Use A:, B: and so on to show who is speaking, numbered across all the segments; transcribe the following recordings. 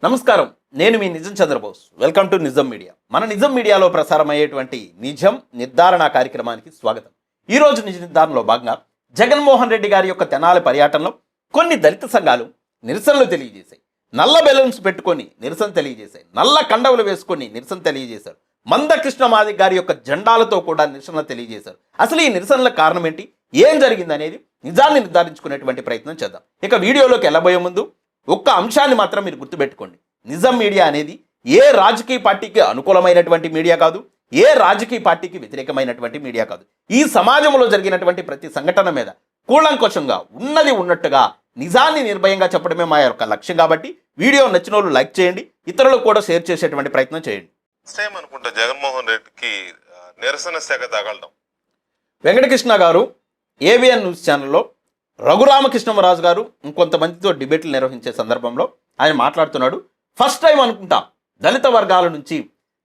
A: నమస్కారం, నేను మీ నిజం చంద్రబోస్. వెల్కమ్ టు నిజం మీడియా. మన నిజం మీడియాలో ప్రసారమయ్యేటువంటి నిజం నిర్ధారణ కార్యక్రమానికి స్వాగతం. ఈరోజు నిజ నిర్ధారణలో భాగంగా జగన్మోహన్ రెడ్డి గారి యొక్క తెనాలి పర్యటనలో కొన్ని దళిత సంఘాలు నిరసనలు తెలియజేశాయి. నల్ల బెలూన్స్ పెట్టుకొని నిరసన తెలియజేశాయి. నల్ల కండవులు వేసుకొని నిరసన తెలియజేశారు. మందకృష్ణ మాదిగ గారి యొక్క జెండాలతో కూడా నిరసన తెలియజేశారు. అసలు ఈ నిరసనల కారణం ఏంటి, ఏం జరిగింది అనేది నిజాన్ని నిర్ధారించుకునేటువంటి ప్రయత్నం చేద్దాం. ఇక వీడియోలోకి వెళ్ళబోయే ముందు ఒక్క అంశాన్ని మాత్రం మీరు గుర్తుపెట్టుకోండి. నిజం మీడియా అనేది ఏ రాజకీయ పార్టీకి అనుకూలమైనటువంటి మీడియా కాదు, ఏ రాజకీయ పార్టీకి వ్యతిరేకమైనటువంటి మీడియా కాదు. ఈ సమాజంలో జరిగినటువంటి ప్రతి సంఘటన మీద కూలంకషంగా ఉన్నది ఉన్నట్టుగా నిజాన్ని నిర్భయంగా చెప్పడమే మా యొక్క లక్ష్యం. కాబట్టి వీడియో నచ్చిన వాళ్ళు లైక్ చేయండి, ఇతరులకు కూడా షేర్ చేసేటువంటి ప్రయత్నం చేయండి.
B: సేమ్ అనుకుంటా జగన్మోహన్ రెడ్డికి నిరసన శాఖ తగలడం.
A: వెంకటకృష్ణ గారు ఏబిఎన్ న్యూస్ ఛానల్లో రఘురామకృష్ణరాజు గారు ఇంకొంతమందితో డిబేట్లు నిర్వహించే సందర్భంలో ఆయన మాట్లాడుతున్నాడు. ఫస్ట్ టైం అనుకుంటా దళిత వర్గాల నుంచి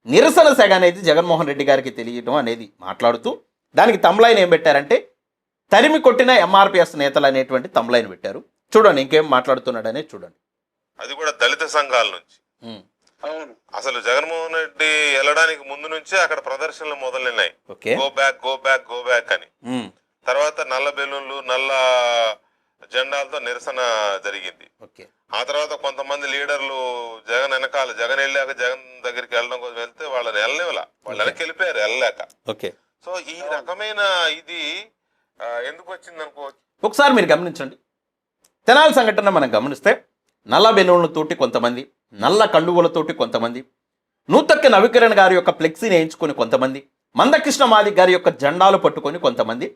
A: నిరసన సెగ అనేది జగన్మోహన్ రెడ్డి గారికి తెలియడం అనేది మాట్లాడుతూ దానికి తమ్లైన్ ఏం పెట్టారంటే తరిమి కొట్టిన ఎంఆర్పిఎస్ నేతలు అనేటువంటి తమ్లైన్ పెట్టారు. చూడండి ఇంకేం మాట్లాడుతున్నాడు అనేది చూడండి.
B: అది కూడా దళిత సంఘాల నుంచి. అసలు జగన్మోహన్ రెడ్డి వెళ్ళడానికి ముందు నుంచే అక్కడ ప్రదర్శనలు మొదలైనాయి. Go back go back go back అని. తర్వాత నల్ల బెలూన్లు నల్ల జెండాలతో నిరసన జరిగింది. ఆ తర్వాత కొంతమంది లీడర్లు జగన్ వెనకాల, జగన్ వెళ్ళాక జగన్ దగ్గరికి వెళ్ళడం కోసం వెళ్తే వాళ్ళని వెళ్ళలేవలా, వాళ్ళు వెనక్కి వెళ్ళిపోయారు వెళ్ళలేక. సో ఈ రకమైన ఇది ఎందుకు వచ్చింది అనుకోవచ్చు.
A: ఒకసారి మీరు గమనించండి. తెనాలి సంఘటన మనం గమనిస్తే నల్ల బెలూన్లతోటి కొంతమంది, నల్ల కండువులతోటి కొంతమంది, నూతక్కి నవీకరణ్ గారి యొక్క ఫ్లెక్సీని వేయించుకొని కొంతమంది, మందకృష్ణ మాదిగ గారి యొక్క జెండాలు పట్టుకొని కొంతమంది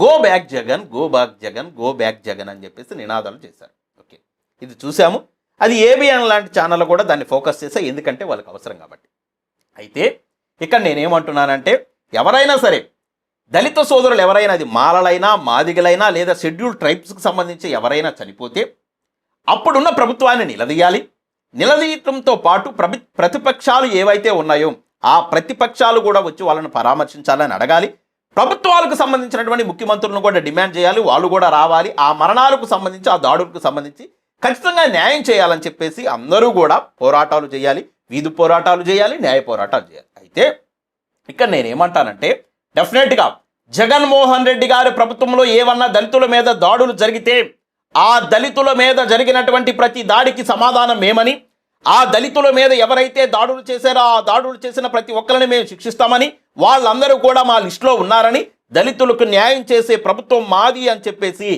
A: go back Jagan, go back Jagan, go back Jagan అని చెప్పేసి నినాదాలు చేశారు. ఓకే, ఇది చూసాము. అది ఏబిఎన్ లాంటి ఛానల్ కూడా దాన్ని ఫోకస్ చేశాయి, ఎందుకంటే వాళ్ళకి అవసరం కాబట్టి. అయితే ఇక్కడ నేనేమంటున్నానంటే ఎవరైనా సరే దళిత సోదరులు ఎవరైనా, అది మాలలైనా మాదిగలైనా లేదా షెడ్యూల్డ్ ట్రైబ్స్కి సంబంధించి ఎవరైనా చనిపోతే అప్పుడున్న ప్రభుత్వాన్ని నిలదీయాలి. నిలదీయటంతో పాటు ప్రతిపక్షాలు ఏవైతే ఉన్నాయో ఆ ప్రతిపక్షాలు కూడా వచ్చి వాళ్ళని పరామర్శించాలని అడగాలి. ప్రభుత్వాలకు సంబంధించినటువంటి ముఖ్యమంత్రులను కూడా డిమాండ్ చేయాలి, వాళ్ళు కూడా రావాలి. ఆ మరణాలకు సంబంధించి, ఆ దాడులకు సంబంధించి ఖచ్చితంగా న్యాయం చేయాలని చెప్పేసి అందరూ కూడా పోరాటాలు చేయాలి, వీధి పోరాటాలు చేయాలి, న్యాయ పోరాటాలు చేయాలి. అయితే ఇక్కడ నేనేమంటానంటే డెఫినెట్గా జగన్మోహన్ రెడ్డి గారి ప్రభుత్వంలో ఏమన్నా దళితుల మీద దాడులు జరిగితే ఆ దళితుల మీద జరిగినటువంటి ప్రతి దాడికి సమాధానం ఏమని, ఆ దళితుల మీద ఎవరైతే దాడులు చేశారో ఆ దాడులు చేసిన ప్రతి ఒక్కరిని మేము శిక్షిస్తామని, వాళ్ళందరూ కూడా మా లిస్టులో ఉన్నారని, దళితులకు న్యాయం చేసే ప్రభుత్వం మాది అని చెప్పేసి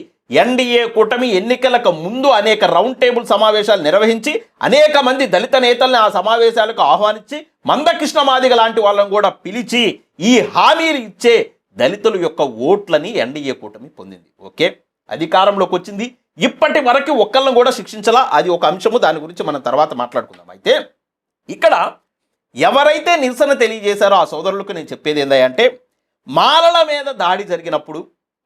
A: ఎన్డీఏ కూటమి ఎన్నికలకు ముందు అనేక రౌండ్ టేబుల్ సమావేశాలు నిర్వహించి అనేక మంది దళిత నేతల్ని ఆ సమావేశాలకు ఆహ్వానించి మందకృష్ణ మాదిగ లాంటి వాళ్ళని కూడా పిలిచి ఈ హామీలు ఇచ్చే దళితుల యొక్క ఓట్లని ఎన్డీఏ కూటమి పొందింది. ఓకే, అధికారంలోకి వచ్చింది. ఇప్పటి వరకు ఒక్కళ్ళని కూడా శిక్షించాలా, అది ఒక అంశము, దాని గురించి మనం తర్వాత మాట్లాడుకుందాం. అయితే ఇక్కడ ఎవరైతే నిరసన తెలియజేశారో ఆ సోదరులకు నేను చెప్పేది ఏంటంటే మాలల మీద దాడి జరిగినప్పుడు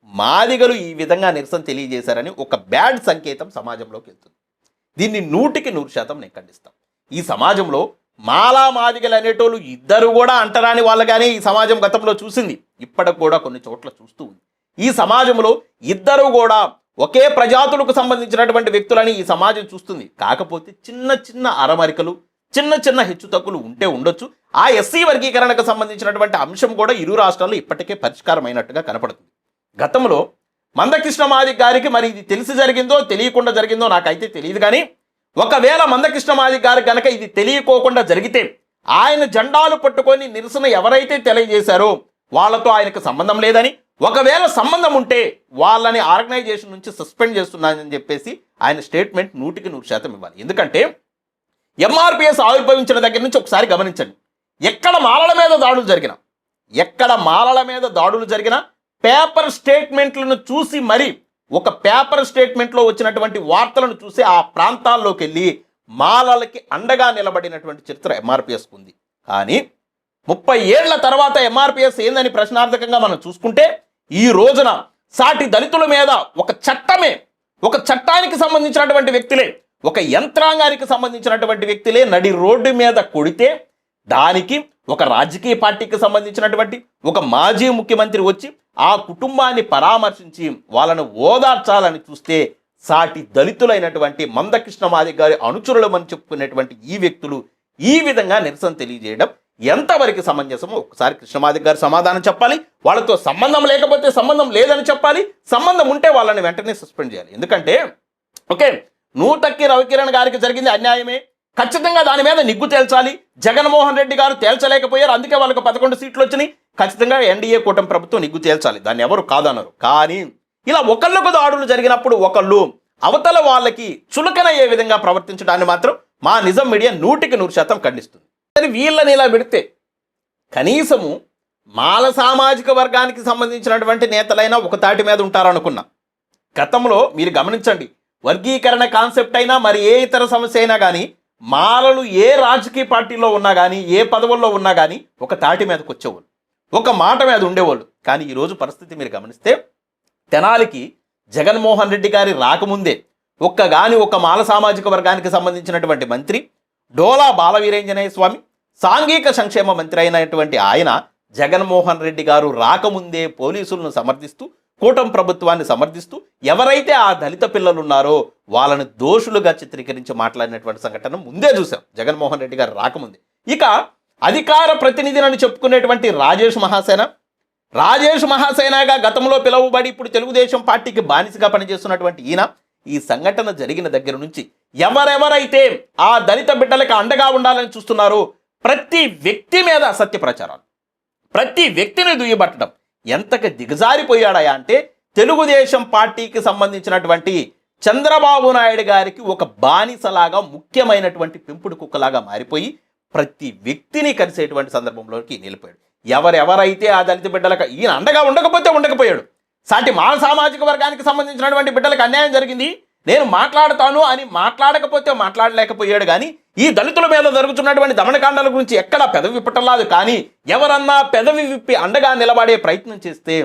A: మాదిగలు ఈ విధంగా నిరసన తెలియజేశారని ఒక బ్యాడ్ సంకేతం సమాజంలోకి వెళ్తుంది. దీన్ని 100% నేను ఖండిస్తాం. ఈ సమాజంలో మాలా మాదిగలు అనేటోళ్ళు ఇద్దరు కూడా అంటరాని వాళ్ళగానే ఈ సమాజం గతంలో చూసింది, ఇప్పటికి కూడా కొన్ని చోట్ల చూస్తూ ఉంది. ఈ సమాజంలో ఇద్దరు కూడా ఒకే ప్రజాతులకు సంబంధించినటువంటి వ్యక్తులని ఈ సమాజం చూస్తుంది. కాకపోతే చిన్న చిన్న అరమరికలు, చిన్న చిన్న హెచ్చుతగ్గులు ఉంటే ఉండొచ్చు. ఆ ఎస్సీ వర్గీకరణకు సంబంధించినటువంటి అంశం కూడా ఇరు రాష్ట్రాల్లో ఇప్పటికే పరిష్కారం అయినట్టుగా కనపడుతుంది. గతంలో మందకృష్ణ మాదిగ గారికి మరి ఇది తెలిసి జరిగిందో తెలియకుండా జరిగిందో నాకైతే తెలియదు, కానీ ఒకవేళ మందకృష్ణ మాదిగ గారికి కనుక ఇది తెలియకోకుండా జరిగితే ఆయన జెండాలు పట్టుకొని నిరసన ఎవరైతే తెలియజేశారో వాళ్ళతో ఆయనకు సంబంధం లేదని, ఒకవేళ సంబంధం ఉంటే వాళ్ళని ఆర్గనైజేషన్ నుంచి సస్పెండ్ చేస్తున్నానని చెప్పేసి ఆయన స్టేట్మెంట్ 100% ఇవ్వాలి. ఎందుకంటే ఎంఆర్పిఎస్ ఆవిర్భవించిన దగ్గర నుంచి ఒకసారి గమనించండి, ఎక్కడ మాలల మీద దాడులు జరిగినా పేపర్ స్టేట్మెంట్లను చూసి మరి ఒక పేపర్ స్టేట్మెంట్లో వచ్చినటువంటి వార్తలను చూసి ఆ ప్రాంతాల్లోకి వెళ్ళి మాలలకి అండగా నిలబడినటువంటి చరిత్ర ఎంఆర్పిఎస్కు ఉంది. కానీ 30 ఏళ్ల తర్వాత ఎంఆర్పిఎస్ ఏందని ప్రశ్నార్థకంగా మనం చూసుకుంటే ఈ రోజున సాటి దళితుల మీద ఒక చట్టానికి సంబంధించినటువంటి వ్యక్తులే, ఒక యంత్రాంగానికి సంబంధించినటువంటి వ్యక్తులే నడి రోడ్డు మీద కొడితే దానికి ఒక రాజకీయ పార్టీకి సంబంధించినటువంటి ఒక మాజీ ముఖ్యమంత్రి వచ్చి ఆ కుటుంబాన్ని పరామర్శించి వాళ్ళను ఓదార్చాలని చూస్తే సాటి దళితులైనటువంటి మందకృష్ణ మాదిగ గారి అనుచరులమని చెప్పుకునేటువంటి ఈ వ్యక్తులు ఈ విధంగా నిరసన తెలియజేయడం ఎంతవరకు సమంజసమో ఒకసారి కృష్ణమాదిగ గారు సమాధానం చెప్పాలి. వాళ్ళతో సంబంధం లేకపోతే సంబంధం లేదని చెప్పాలి, సంబంధం ఉంటే వాళ్ళని వెంటనే సస్పెండ్ చేయాలి. ఎందుకంటే ఓకే, నూతక్కి రవికిరణ్ గారికి జరిగింది అన్యాయమే, ఖచ్చితంగా దాని మీద నిగ్గు తేల్చాలి. జగన్మోహన్ రెడ్డి గారు తేల్చలేకపోయారు, అందుకే వాళ్ళకు 11 సీట్లు వచ్చినాయి. ఖచ్చితంగా ఎన్డీఏ కూటమి ప్రభుత్వం నిగ్గు తేల్చాలి, దాన్ని ఎవరు కాదన్నారు. కానీ ఇలా ఒకళ్ళకు దాడులు జరిగినప్పుడు ఒకళ్ళు అవతల వాళ్ళకి చులకనయ్యే విధంగా ప్రవర్తించడాన్ని మాత్రం మా నిజం మీడియా 100% ఖండిస్తుంది. వీళ్ళని ఇలా పెడితే కనీసము మాల సామాజిక వర్గానికి సంబంధించినటువంటి నేతలైనా ఒక తాటి మీద ఉంటారనుకున్నా. గతంలో మీరు గమనించండి, వర్గీకరణ కాన్సెప్ట్ అయినా మరి ఏ ఇతర సమస్య అయినా కానీ మాలలు ఏ రాజకీయ పార్టీలో ఉన్నా కానీ ఏ పదవుల్లో ఉన్నా కానీ ఒక తాటి మీదకి వచ్చేవాళ్ళు, ఒక మాట మీద ఉండేవాళ్ళు. కానీ ఈరోజు పరిస్థితి మీరు గమనిస్తే తెనాలికి జగన్మోహన్ రెడ్డి గారి రాకముందే ఒక మాల సామాజిక వర్గానికి సంబంధించినటువంటి మంత్రి డోలా బాలవీరేంజనేయ స్వామి, సాంఘిక సంక్షేమ మంత్రి అయినటువంటి ఆయన జగన్మోహన్ రెడ్డి గారు రాకముందే పోలీసులను సమర్థిస్తూ కూటమి ప్రభుత్వాన్ని సమర్థిస్తూ ఎవరైతే ఆ దళిత పిల్లలు ఉన్నారో వాళ్ళని దోషులుగా చిత్రీకరించి మాట్లాడినటువంటి సంఘటన ముందే చూసాం జగన్మోహన్ రెడ్డి గారు రాకముందే. ఇక అధికార ప్రతినిధిని చెప్పుకునేటువంటి రాజేష్ మహాసేనగా గతంలో పిలువబడి ఇప్పుడు తెలుగుదేశం పార్టీకి బానిసగా పనిచేస్తున్నటువంటి ఈయన ఈ సంఘటన జరిగిన దగ్గర నుంచి ఎవరెవరైతే ఆ దళిత బిడ్డలకు అండగా ఉండాలని చూస్తున్నారో ప్రతి వ్యక్తి మీద అసత్య ప్రచారాలు, ప్రతి వ్యక్తిని దుయ్యబట్టడం ఎంతగా దిగజారిపోయాడయా అంటే తెలుగుదేశం పార్టీకి సంబంధించినటువంటి చంద్రబాబు నాయుడు గారికి ఒక బానిసలాగా ముఖ్యమైనటువంటి పెంపుడు కుక్కలాగా మారిపోయి ప్రతి వ్యక్తిని కలిసేటువంటి సందర్భంలోకి నిలిపాడు. ఎవరెవరైతే ఆ దళిత బిడ్డలకు ఈయన అండగా ఉండకపోయాడు, సాటి మాల సామాజిక వర్గానికి సంబంధించినటువంటి బిడ్డలకు అన్యాయం జరిగింది నేను మాట్లాడతాను అని మాట్లాడలేకపోయాడు. కానీ ఈ దళితుల మీద జరుగుతున్నటువంటి దమనకాండాల గురించి ఎక్కడా పెదవి విప్పటలేదు. కానీ ఎవరన్నా పెదవి విప్పి అండగా నిలబడే ప్రయత్నం చేస్తే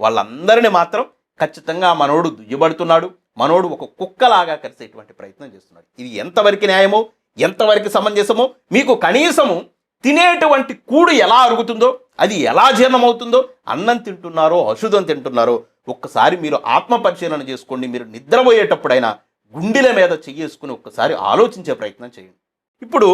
A: వాళ్ళందరినీ మాత్రం ఖచ్చితంగా మనోడు దుయ్యబడుతున్నాడు, మనోడు ఒక కుక్కలాగా కలిసేటువంటి ప్రయత్నం చేస్తున్నాడు. ఇది ఎంతవరకు న్యాయమో ఎంతవరకు సమంజసమో, మీకు కనీసము తినేటువంటి కూడు ఎలా అరుగుతుందో, అది ఎలా జీర్ణమవుతుందో, అన్నం తింటున్నారో అశుద్ధం తింటున్నారో ఒక్కసారి మీరు ఆత్మ పరిశీలన చేసుకోండి. మీరు నిద్రపోయేటప్పుడైనా గుండెల మీద చెయ్యేసుకుని ఒక్కసారి ఆలోచించే ప్రయత్నం చేయండి. ఇప్పుడు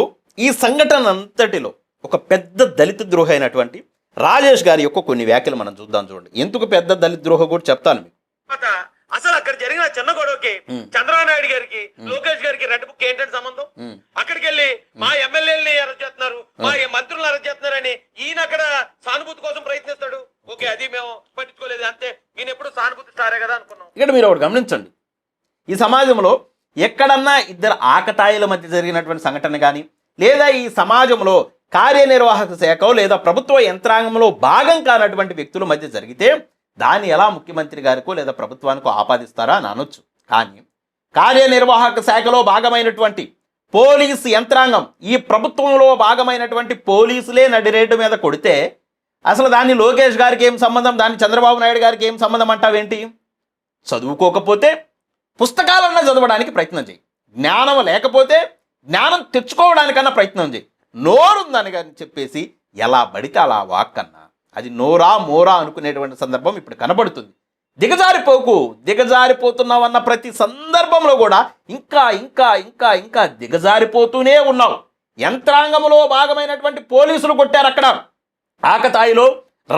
A: ఈ సంఘటన అంతటిలో ఒక పెద్ద దళిత ద్రోహి అయినటువంటి రాజేష్ గారి యొక్క కొన్ని వ్యాఖ్యలు మనం చూడండి. ఎందుకు పెద్ద దళిత ద్రోహ కూడా చెప్తాను మీకు.
C: అసలు అక్కడ జరిగిన చిన్న గొడవకి చంద్రబాబు నాయుడు గారికి లోకేష్ గారికి రెడ్ బుక్ ఏంటంటే సంబంధం? అక్కడికి వెళ్ళి మా ఎమ్మెల్యేలని అరెస్ట్ చేస్తున్నారు, మా మంత్రులను అరెస్ట్ చేస్తున్నారని ఈయన అక్కడ సానుభూతి కోసం ప్రయత్నిస్తాడు. ఓకే, అది మేము పట్టించుకోలేదు, అంతే. ఈయన ఎప్పుడు సానుభూతి స్టారే కదా అనుకున్నాం.
A: ఇక్కడ మీరు ఒకటి గమనించండి, ఈ సమాజంలో ఎక్కడన్నా ఇద్దరు ఆకతాయిల మధ్య జరిగినటువంటి సంఘటన కానీ లేదా ఈ సమాజంలో కార్యనిర్వాహక శాఖ లేదా ప్రభుత్వ యంత్రాంగంలో భాగం కానటువంటి వ్యక్తుల మధ్య జరిగితే దాన్ని ఎలా ముఖ్యమంత్రి గారికో లేదా ప్రభుత్వానికో ఆపాదిస్తారా అని అనొచ్చు. కానీ కార్యనిర్వాహక శాఖలో భాగమైనటువంటి పోలీసు యంత్రాంగం, ఈ ప్రభుత్వంలో భాగమైనటువంటి పోలీసులే నడిరేటు మీద కొడితే అసలు దాన్ని లోకేష్ గారికి ఏం సంబంధం, దాన్ని చంద్రబాబు నాయుడు గారికి ఏం సంబంధం అంటావేంటి? చదువుకోకపోతే పుస్తకాలన్నా చదవడానికి ప్రయత్నం చేయి, జ్ఞానం లేకపోతే జ్ఞానం తెచ్చుకోవడానికన్నా ప్రయత్నం చేయి. నోరుందని కానీ చెప్పేసి ఎలా పడితే అలా వాక్కన్నా అది నోరా మోరా అనుకునేటువంటి సందర్భం ఇప్పుడు కనబడుతుంది. దిగజారిపోతున్నావన్న ప్రతి సందర్భంలో కూడా ఇంకా ఇంకా ఇంకా ఇంకా దిగజారిపోతూనే ఉన్నావు. యంత్రాంగంలో భాగమైనటువంటి పోలీసులు కొట్టారు అక్కడ. ఆకతాయిలో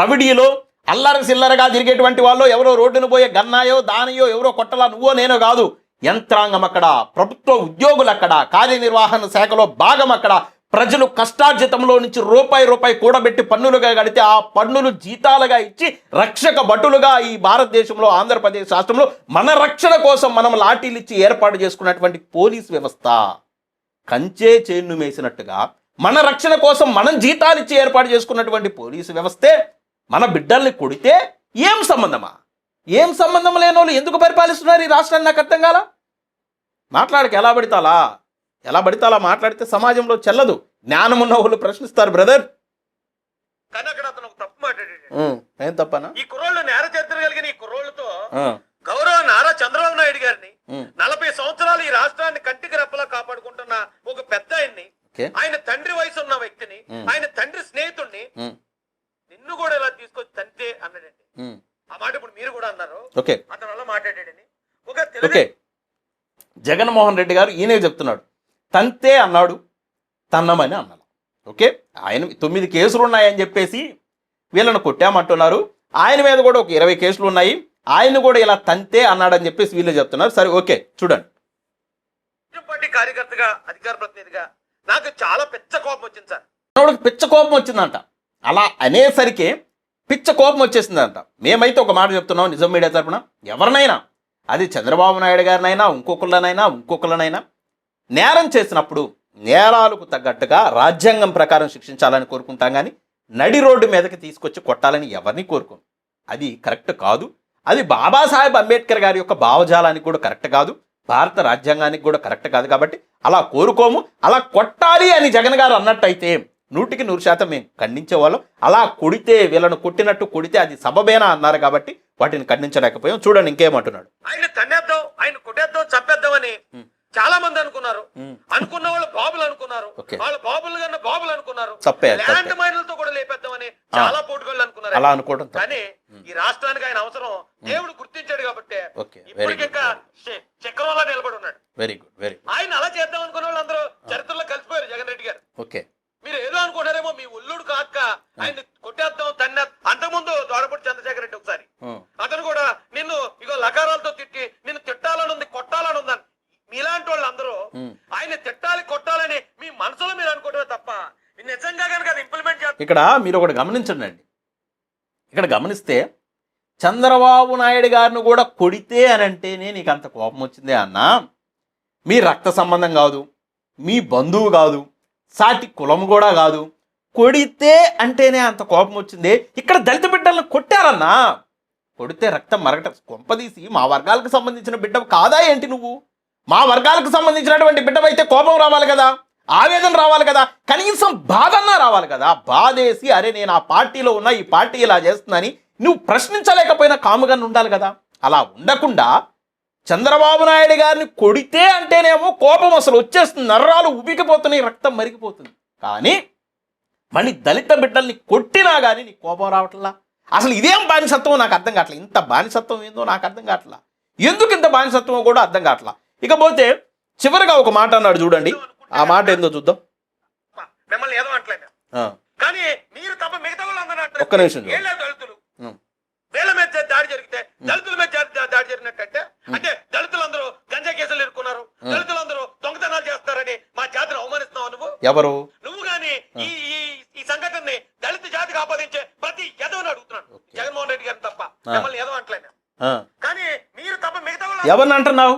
A: రవిడీలో అల్లరి సిల్లరగా తిరిగేటువంటి వాళ్ళు ఎవరో రోడ్డును పోయే గన్నాయో దానయో ఎవరో కొట్టలా నువ్వో నేనో కాదు, యంత్రాంగం అక్కడ, ప్రభుత్వ ఉద్యోగులు అక్కడ, కార్యనిర్వహణ శాఖలో భాగం అక్కడ. ప్రజలు కష్టార్జితంలో నుంచి రూపాయి కూడబెట్టి పన్నులుగా కడితే ఆ పన్నులు జీతాలుగా ఇచ్చి రక్షక భటులుగా ఈ భారతదేశంలో ఆంధ్రప్రదేశ్ రాష్ట్రంలో మన రక్షణ కోసం మనం లాఠీలు ఇచ్చి ఏర్పాటు చేసుకున్నటువంటి పోలీస్ వ్యవస్థ కంచే చేన్ను మేసినట్టుగా మన రక్షణ కోసం మనం జీతాలు ఇచ్చి ఏర్పాటు చేసుకున్నటువంటి పోలీసు వ్యవస్థే మన బిడ్డల్ని కొడితే ఏం సంబంధమా? ఏం సంబంధం లేని వాళ్ళు ఎందుకు పరిపాలిస్తున్నారు ఈ రాష్ట్రాన్ని? నాకు అర్థం కాల. మాట్లాడక ఎలా పడితే మాట్లాడితే సమాజంలో చెల్లదు. జ్ఞానం ఉన్న వాళ్ళు ప్రశ్నిస్తారు బ్రదర్.
C: కానీ అక్కడ అతను ఒక తప్పు మాట్లాడాడు.
A: ఏం తప్పనా?
C: ఈ కుర్రోళ్ళు నేర చరిత్రగలిగిన ఈ కుర్రోళ్ళతో గౌరవ నారా చంద్రబాబు నాయుడు గారిని 40 సంవత్సరాలు ఈ రాష్ట్రాన్ని కంటికి రెప్పలా కాపాడుకుంటున్న ఒక పెద్ద ఆయన తండ్రి వయసు ఉన్న వ్యక్తిని, ఆయన తండ్రి స్నేహితుడిని నిన్ను కూడా ఇలా తీసుకొచ్చి తంతే అన్నాడండి. ఆ మాట ఇప్పుడు మీరు కూడా అన్నారు. అతను అలా మాట్లాడాడని.
A: జగన్మోహన్ రెడ్డి గారు ఈయనే చెప్తున్నాడు, తంతే అన్నాడు, తన్నమని అన్నాడు. ఓకే, ఆయన 9 కేసులు ఉన్నాయని చెప్పేసి వీళ్ళను కొట్టామంటున్నారు, ఆయన మీద కూడా ఒక 20 కేసులు ఉన్నాయి, ఆయన కూడా ఇలా తంతే అన్నాడని చెప్పేసి వీళ్ళు చెప్తున్నారు. సరే ఓకే చూడండి.
C: పార్టీ కార్యకర్తగా అధికార ప్రతినిధిగా నాకు చాలా పెద్ద కోపం వచ్చింది సార్.
A: మనోడికి పిచ్చ కోపం వచ్చిందంట. అలా అనేసరికి పిచ్చ కోపం వచ్చేసిందంట. మేమైతే ఒక మాట చెప్తున్నాం నిజం మీడియా తరపున, ఎవరినైనా అది చంద్రబాబు నాయుడు గారినైనా ఇంకొకళ్ళనైనా నేరం చేసినప్పుడు నేరాలకు తగ్గట్టుగా రాజ్యాంగం ప్రకారం శిక్షించాలని కోరుకుంటాం, కానీ నడి రోడ్డు మీదకి తీసుకొచ్చి కొట్టాలని ఎవరిని కోరుకోం. అది కరెక్ట్ కాదు. అది బాబాసాహెబ్ అంబేద్కర్ గారి యొక్క భావజాలానికి కూడా కరెక్ట్ కాదు, భారత రాజ్యాంగానికి కూడా కరెక్ట్ కాదు. కాబట్టి అలా కోరుకోము. అలా కొట్టాలి అని జగన్ గారు అన్నట్టయితే 100% మేము ఖండించేవాళ్ళం. అలా కొడితే, వీళ్ళను కొట్టినట్టు కొడితే అది సబబేనా అన్నారు కాబట్టి వాటిని ఖండించలేకపోయాం. చూడండి ఇంకేమంటున్నాడు.
C: ఆయన తన్నేద్దాం, ఆయన కొట్టేద్దాం, చంపేద్దామని చాలా మంది అనుకున్నారు. అనుకున్న వాళ్ళు బాబులు అనుకున్నారు, వాళ్ళ బాబులు కన్నా బాబులు అనుకున్నారు, ల్యాండ్ మైన్లతో కూడా లేపేద్దామని చాలా పోటుగాళ్ళు అనుకున్నారు.
A: అలా అనుకోవడం
C: కానీ ఈ రాష్ట్రానికి ఆయన అవసరం దేవుడు గుర్తించాడు కాబట్టి ఇప్పటికి ఇంకా చక్రంలా నిలబడి ఉన్నాడు.
A: Very good.
C: ఆయన అలా చేద్దాం అనుకున్న వాళ్ళు అందరూ చరిత్రలో కలిసిపోయారు. జగన్ రెడ్డి గారు
A: ఓకే,
C: మీరు ఏదో అనుకుంటారేమో, మీ ఉల్లుడు కాక ఆయన కొట్టేద్దాం తన్నే. అంతకుముందు దోరపూడి చంద్రశేఖర్ రెడ్డి ఒకసారి అతను కూడా నిన్ను ఇగో లకారాలతో తిట్టి నిన్ను తిట్టాలని ఉంది, కొట్టాలని ఉందని, మీలాంటి వాళ్ళు అందరూ ఆయన తిట్టాలి కొట్టాలని మీ మనసులో మీరు అనుకోవడమే తప్ప నిజంగా కనుక అది ఇంప్లిమెంట్ చేస్తారు.
A: ఇక్కడ మీరు ఒకటి గమనించండి అండి. ఇక్కడ గమనిస్తే చంద్రబాబు నాయుడు గారిని కూడా కొడితే అని అంటేనే నీకు అంత కోపం వచ్చిందే అన్నా, మీ రక్త సంబంధం కాదు, మీ బంధువు కాదు, సాటి కులం కూడా కాదు, కొడితే అంటేనే అంత కోపం వచ్చిందే. ఇక్కడ దళిత బిడ్డలను కొట్టారన్నా, కొడితే రక్తం మరగట కొంపదీసి మా వర్గాలకు సంబంధించిన బిడ్డ కాదా ఏంటి నువ్వు? మా వర్గాలకు సంబంధించినటువంటి బిడ్డవైతే కోపం రావాలి కదా, ఆవేదన రావాలి కదా, కనీసం బాధన్నా రావాలి కదా. బాధేసి అరే నేను ఆ పార్టీలో ఉన్నా, ఈ పార్టీ ఇలా చేస్తుందని నువ్వు ప్రశ్నించలేకపోయినా కాముగా ఉండాలి కదా. అలా ఉండకుండా చంద్రబాబు నాయుడు గారిని కొడితే అంటేనేమో కోపం అసలు వచ్చేస్తుంది, నర్రాలు ఉబికిపోతున్నాయి, రక్తం మరిగిపోతుంది. కానీ మళ్ళీ దళిత బిడ్డల్ని కొట్టినా కానీ నీకు కోపం రావట్లా. అసలు ఇదేం బానిసత్వం నాకు అర్థం కావట్లేదు. ఇంత బానిసత్వం ఏందో నాకు అర్థం కావట్లా, ఎందుకు ఇంత బానిసత్వం కూడా అర్థం కావట్లా. ఇకపోతే చివరిగా ఒక మాట అన్నాడు చూడండి, ఆ మాట ఏందో చూద్దాం.
C: మిమ్మల్ని ఏదో అంటలేదు కానీ మీరు తప్ప మిగతా వాళ్ళు అందరూ
A: ఒక్క నిమిషం
C: దళితులు వీళ్ళ మీద దాడి జరిగితే దళితుల మీద దాడి జరిగినట్టే, అంటే దళితులందరూ గంజా కేసులు ఇరుక్కున్నారు, దళితులందరూ దొంగతనాలు చేస్తారని మా జాతిని అవమానిస్తున్నావు నువ్వు.
A: ఎవరు
C: నువ్వు గాని ఈ సంఘటనని దళిత జాతికి ఆపాదించే ప్రతి ఎదవని అడుగుతున్నాడు, జగన్మోహన్ రెడ్డి గారిని తప్ప మిమ్మల్ని ఏదో అంటలేదు. కానీ మీరు తప్ప మిగతా వాళ్ళు
A: ఎవరిని అంటున్నావు?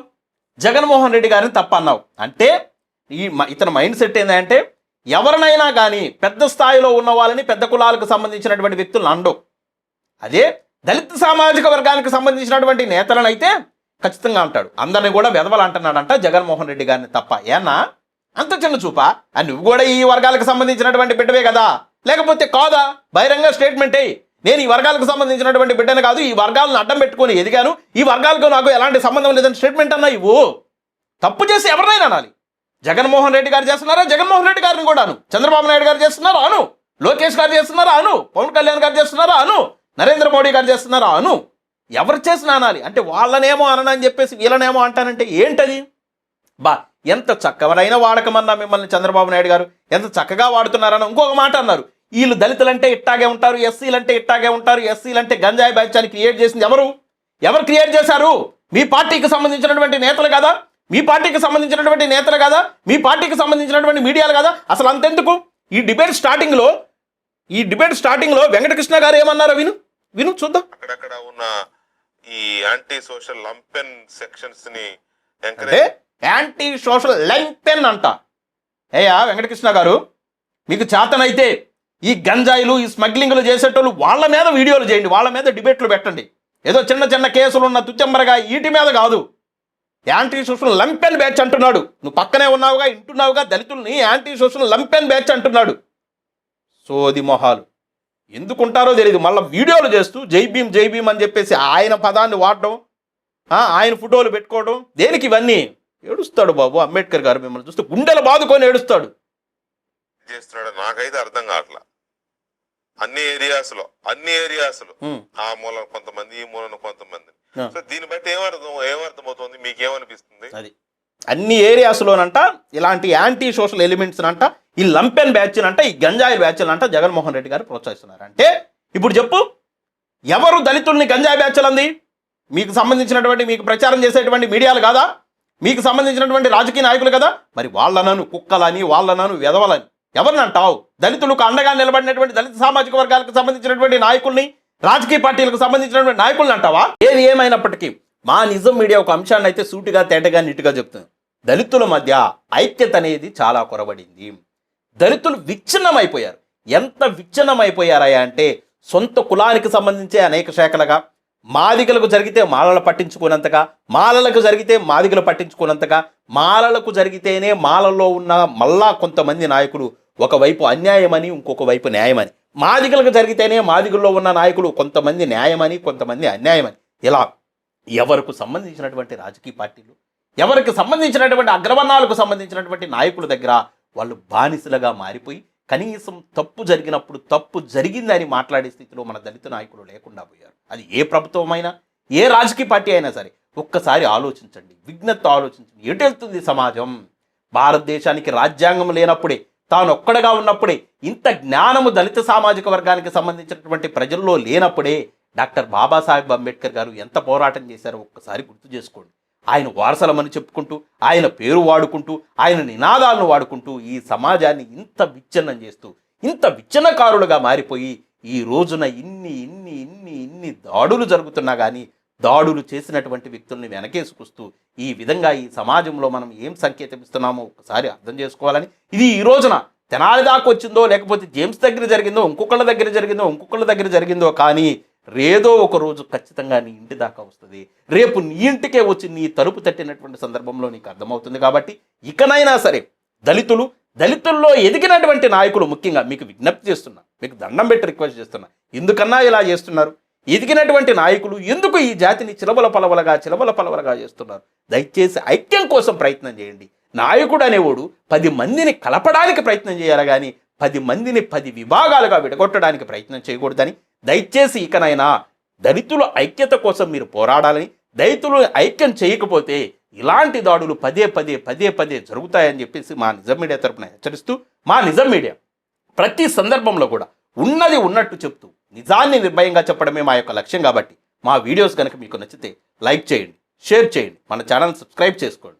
A: జగన్మోహన్ రెడ్డి గారిని తప్ప అన్నావు అంటే ఇతని మైండ్ సెట్ ఏంటంటే ఎవరినైనా కానీ పెద్ద స్థాయిలో ఉన్న వాళ్ళని, పెద్ద కులాలకు సంబంధించినటువంటి వ్యక్తులను అండవు. అదే దళిత సామాజిక వర్గానికి సంబంధించినటువంటి నేతలను అయితే ఖచ్చితంగా అంటాడు. అందరిని కూడా వెదవలు అంటున్నాడంట జగన్మోహన్ రెడ్డి గారిని తప్ప. ఏనా అంత చిన్న చూపా? నువ్వు కూడా ఈ వర్గాలకు సంబంధించినటువంటి బిడ్డవే కదా, లేకపోతే కాదా? బహిరంగ స్టేట్మెంట్ అయ్యి నేను ఈ వర్గాలకు సంబంధించినటువంటి బిడ్డను కాదు, ఈ వర్గాలను అడ్డం పెట్టుకొని ఎదిగాను, ఈ వర్గాలకు నాకు ఎలాంటి సంబంధం లేదని స్టేట్మెంట్ అన్నా ఇవ్వు. తప్పు చేసి ఎవరినైనా అనాలి. జగన్మోహన్ రెడ్డి గారు చేస్తున్నారా? జగన్మోహన్ రెడ్డి గారిని కూడా అను. చంద్రబాబు నాయుడు గారు చేస్తున్నారా? అను. లోకేష్ గారు చేస్తున్నారా? అను. పవన్ కళ్యాణ్ గారు చేస్తున్నారా? అను. నరేంద్ర మోడీ గారు చేస్తున్నారా? అను. ఎవరు చేసినా అనాలి. అంటే వాళ్ళనేమో అనని చెప్పేసి వీళ్ళనేమో అంటానంటే ఏంటది? ఎంత చక్కవైన వాడకమన్నా మిమ్మల్ని చంద్రబాబు నాయుడు గారు ఎంత చక్కగా వాడుతున్నారని ఇంకొక మాట అన్నారు. వీళ్ళు దళితులంటే ఇట్టాగే ఉంటారు, ఎస్సీలంటే ఇట్టాగే ఉంటారు, ఎస్సీలంటే గంజాయి బ్యాచ్ అని క్రియేట్ చేసింది ఎవరు క్రియేట్ చేశారు? మీ పార్టీకి సంబంధించినటువంటి నేతలు కదా, మీ పార్టీకి సంబంధించినటువంటి నేతలు కదా, మీ పార్టీకి సంబంధించినటువంటి మీడియాలు కదా. అసలు అంతెందుకు, ఈ డిబేట్ స్టార్టింగ్ లో వెంకటకృష్ణ గారు ఏమన్నారో విను చూద్దాం.
B: అక్కడక్కడ ఉన్న ఈ యాంటీ సోషల్ లంపెన్ సెక్షన్స్ ని
A: యాంటీ సోషల్ లంపెన్ అంట. ఏయా వెంకటకృష్ణ గారు, మీకు చేతనైతే ఈ గంజాయిలు, ఈ స్మగ్లింగ్లు చేసేటోళ్ళు వాళ్ళ మీద వీడియోలు చేయండి, వాళ్ళ మీద డిబేట్లు పెట్టండి. ఏదో చిన్న కేసులు ఉన్న తుచ్చంబరగా వీటి మీద కాదు. యాంటీ సోషల్ లంపెన్ బ్యాచ్ అంటున్నాడు. నువ్వు పక్కనే ఉన్నావుగా, ఇంటున్నావుగా, దళితుల్ని యాంటీ సోషల్ లంపెన్ బ్యాచ్ అంటున్నాడు. సోది మొహాలు ఎందుకుంటారో తెలియదు. మళ్ళీ వీడియోలు చేస్తూ జై భీమ్ అని చెప్పేసి ఆయన పదాన్ని వాడడం, ఆయన ఫోటోలు పెట్టుకోవడం, దేనికి ఇవన్నీ? ఏడుస్తాడు బాబు అంబేద్కర్ గారు మిమ్మల్ని చూస్తే గుండెలు బాదుకొని ఏడుస్తాడు.
B: చేస్తున్నాడు నాకైతే అర్థం కావట్లా. అన్ని ఏరియాస్ లో ఆ మూలన కొంతమంది, ఈ మూలన కొంతమంది. సో దీన్ని బట్టి ఏమర్థమవుతుంది? మీకేమనిపిస్తుంది?
A: అది అన్ని ఏరియాస్లోనంట ఇలాంటి యాంటీ సోషల్ ఎలిమెంట్స్ అంట, ఈ లంపెన్ బ్యాచ్లు అంట, ఈ గంజాయి బ్యాచ్లు అంట జగన్మోహన్ రెడ్డి గారు ప్రోత్సహిస్తున్నారు. అంటే ఇప్పుడు చెప్పు, ఎవరు దళితుల్ని గంజాయి బ్యాచ్లు అంది? మీకు సంబంధించినటువంటి, మీకు ప్రచారం చేసేటువంటి మీడియాలు కాదా? మీకు సంబంధించినటువంటి రాజకీయ నాయకులు కదా? మరి వాళ్ళనను కుక్కలని, వాళ్ళనను వెధవలని ఎవరిని అంటావు? దళితులకు అండగా నిలబడినటువంటి దళిత సామాజిక వర్గాలకు సంబంధించినటువంటి నాయకుల్ని, రాజకీయ పార్టీలకు సంబంధించినటువంటి నాయకుల్ని అంటావా? ఏది ఏమైనప్పటికీ మా నిజం మీడియా ఒక అంశాన్ని అయితే సూటిగా తేటగా నీటుగా చెప్తుంది. దళితుల మధ్య ఐక్యత అనేది చాలా కొరబడింది. దళితులు విచ్ఛిన్నమైపోయారు. ఎంత విచ్ఛిన్నమైపోయారయ్యా అంటే, సొంత కులానికి సంబంధించే అనేక శాఖలుగా, మాదిగలకు జరిగితే మాలలు పట్టించుకున్నంతగా, మాలలకు జరిగితే మాదిగలు పట్టించుకున్నంతగా, మాలలకు జరిగితేనే మాలల్లో ఉన్న మళ్ళా కొంతమంది నాయకులు ఒకవైపు అన్యాయమని, ఇంకొక వైపు న్యాయమని, మాదిగలకు జరిగితేనే మాదిగల్లో ఉన్న నాయకులు కొంతమంది న్యాయమని, కొంతమంది అన్యాయమని, ఇలా ఎవరికి సంబంధించినటువంటి రాజకీయ పార్టీలు, ఎవరికి సంబంధించినటువంటి అగ్రవర్ణాలకు సంబంధించినటువంటి నాయకుల దగ్గర వాళ్ళు బానిసలుగా మారిపోయి కనీసం తప్పు జరిగినప్పుడు తప్పు జరిగిందని మాట్లాడే స్థితిలో మన దళిత నాయకులు లేకుండా పోయారు. అది ఏ ప్రభుత్వమైనా, ఏ రాజకీయ పార్టీ అయినా సరే ఒక్కసారి ఆలోచించండి, విజ్ఞతతో ఆలోచించండి. ఎటు వెళ్తుంది సమాజం? భారతదేశానికి రాజ్యాంగం లేనప్పుడే, తాను ఒక్కడగా ఉన్నప్పుడే, ఇంత జ్ఞానము దళిత సామాజిక వర్గానికి సంబంధించినటువంటి ప్రజల్లో లేనప్పుడే డాక్టర్ బాబాసాహెబ్ అంబేద్కర్ గారు ఎంత పోరాటం చేశారో ఒక్కసారి గుర్తు చేసుకోండి. ఆయన వారసలమని చెప్పుకుంటూ, ఆయన పేరు వాడుకుంటూ, ఆయన నినాదాలను వాడుకుంటూ ఈ సమాజాన్ని ఇంత విచ్ఛిన్నం చేస్తూ, ఇంత విచ్ఛిన్నకారులుగా మారిపోయి ఈ రోజున ఇన్ని దాడులు జరుగుతున్నా కానీ దాడులు చేసినటువంటి వ్యక్తుల్ని వెనకేసుకొస్తూ ఈ విధంగా ఈ సమాజంలో మనం ఏం సంకేతం ఇస్తున్నామో ఒకసారి అర్థం చేసుకోవాలని, ఇది ఈ రోజున తెనాలి దాకా వచ్చిందో, లేకపోతే జేమ్స్ దగ్గర జరిగిందో, ఇంకొకళ్ళ దగ్గర జరిగిందో కానీ రేదో ఒక రోజు ఖచ్చితంగా నీ ఇంటి దాకా వస్తుంది. రేపు నీ ఇంటికే వచ్చి నీ తలుపు తట్టినటువంటి సందర్భంలో నీకు అర్థమవుతుంది. కాబట్టి ఇకనైనా సరే దళితుల్లో ఎదిగినటువంటి నాయకులు ముఖ్యంగా మీకు విజ్ఞప్తి చేస్తున్నా, మీకు దండం పెట్టి రిక్వెస్ట్ చేస్తున్నా, ఎందుకన్నా ఇలా చేస్తున్నారు? ఎదిగినటువంటి నాయకులు ఎందుకు ఈ జాతిని చిలబల పలవలగా చేస్తున్నారు? దయచేసి ఐక్యం కోసం ప్రయత్నం చేయండి. నాయకుడు అనేవాడు 10 మందిని కలపడానికి ప్రయత్నం చేయాలి కానీ 10 మందిని 10 విభాగాలుగా విడగొట్టడానికి ప్రయత్నం చేయకూడదని, దయచేసి ఇకనైనా దళితుల ఐక్యత కోసం మీరు పోరాడాలని, దళితులు ఐక్యం చేయకపోతే ఇలాంటి దాడులు పదే జరుగుతాయని చెప్పేసి మా నిజం మీడియా తరపున హెచ్చరిస్తూ, మా నిజం మీడియా ప్రతి సందర్భంలో కూడా ఉన్నది ఉన్నట్టు చెప్తూ నిజాన్ని నిర్భయంగా చెప్పడమే మా యొక్క లక్ష్యం. కాబట్టి మా వీడియోస్ కనుక మీకు నచ్చితే లైక్ చేయండి, షేర్ చేయండి, మన ఛానల్ సబ్స్క్రైబ్ చేసుకోండి.